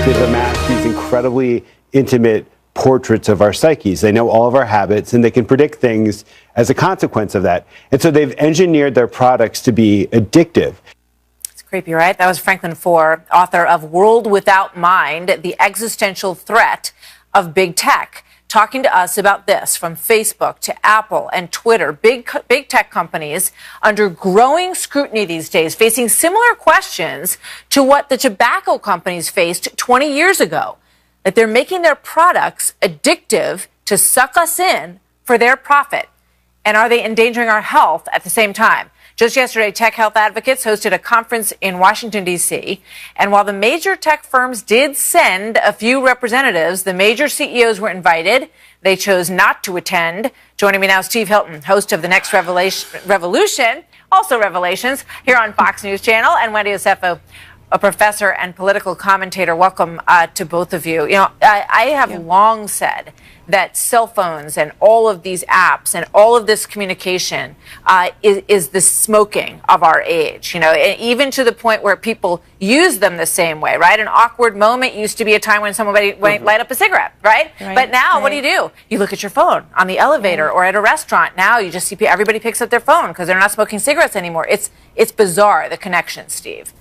they've amassed these incredibly intimate portraits of our psyches. They know all of our habits, and they can predict things as a consequence of that. And so they've engineered their products to be addictive. It's creepy, right? That was Franklin Foer, author of World Without Mind, The Existential Threat of Big Tech, talking to us about this, from Facebook to Apple and Twitter. Big tech companies under growing scrutiny these days, facing similar questions to what the tobacco companies faced 20 years ago, that they're making their products addictive to suck us in for their profit. And are they endangering our health at the same time? Just yesterday, tech health advocates hosted a conference in Washington, D.C. And while the major tech firms did send a few representatives, the major CEOs were invited. They chose not to attend. Joining me now, Steve Hilton, host of The Next Revolution, also Revelations, here on Fox News Channel, and Wendy Osefo, a professor and political commentator. Welcome to both of you. You know, I have long said that cell phones and all of these apps and all of this communication is the smoking of our age, you know, and even to the point where people use them the same way, right? An awkward moment used to be a time when somebody might light up a cigarette, right? But now what do? You look at your phone on the elevator or at a restaurant. Now you just see everybody picks up their phone because they're not smoking cigarettes anymore. It's bizarre, the connection, Steve.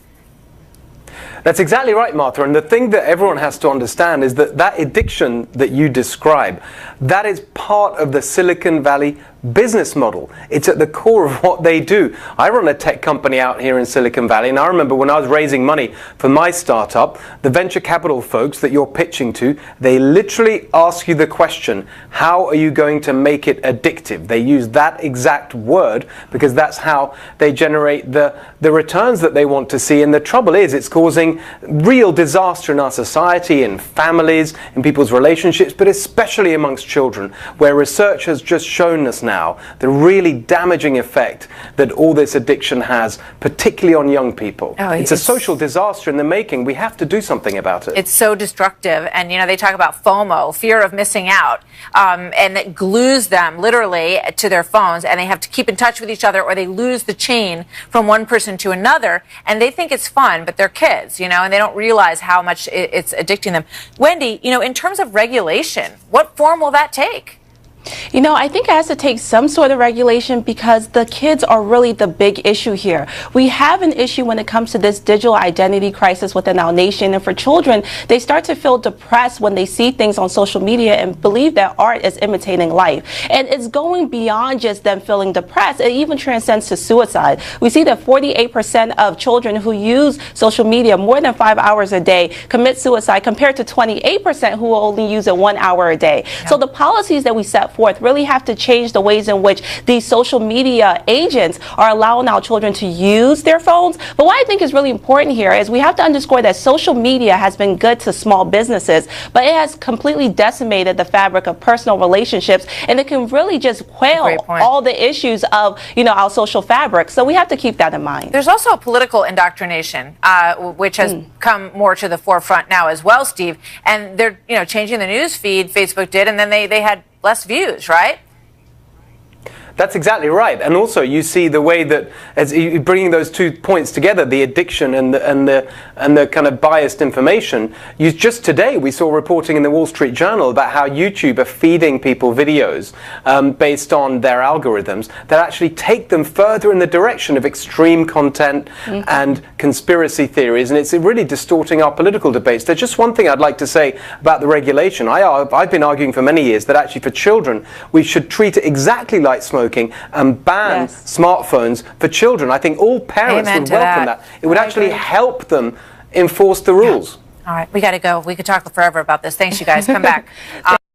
That's exactly right, Martha. And the thing that everyone has to understand is that that addiction that you describe, that is part of the Silicon Valley business model. It's at the core of what they do. I run a tech company out here in Silicon Valley, and I remember when I was raising money for my startup, the venture capital folks that you're pitching to, they literally ask you the question, how are you going to make it addictive? They use that exact word because that's how they generate the returns that they want to see. And the trouble is, it's causing real disaster in our society, in families, in people's relationships, but especially amongst children, where research has just shown us now the really damaging effect that all this addiction has, particularly on young people. It's a social disaster in the making. We have to do something about it. It's so destructive. And, you know, they talk about FOMO, fear of missing out, and it glues them literally to their phones, and they have to keep in touch with each other or they lose the chain from one person to another. And they think it's fun, but they're kids, you know, and they don't realize how much it's addicting them. Wendy, you know, in terms of regulation, what form will that take? You know, I think it has to take some sort of regulation because the kids are really the big issue here. We have an issue when it comes to this digital identity crisis within our nation. And for children, they start to feel depressed when they see things on social media and believe that art is imitating life. And it's going beyond just them feeling depressed. It even transcends to suicide. We see that 48% of children who use social media more than 5 hours a day commit suicide, compared to 28% who only use it 1 hour a day. So the policies that we set forth really have to change the ways in which these social media agents are allowing our children to use their phones. But what I think is really important here is we have to underscore that social media has been good to small businesses, but it has completely decimated the fabric of personal relationships, and it can really just quail all the issues of, you know, our social fabric. So we have to keep that in mind. There's also a political indoctrination, which has come more to the forefront now as well, Steve. And they're, you know, changing the news feed, Facebook did, and then they had less views, right? That's exactly right. And also you see the way that, as you bringing those 2 points together, the addiction and the kind of biased information. Just today we saw reporting in the Wall Street Journal about how YouTube are feeding people videos based on their algorithms that actually take them further in the direction of extreme content and conspiracy theories, and it's really distorting our political debates. There's just one thing I'd like to say about the regulation. I've been arguing for many years that actually for children we should treat it exactly like smoking and ban smartphones for children. I think all parents would welcome that. It would actually help them enforce the rules. All right, we got to go. We could talk forever about this. Thanks, you guys. Come back.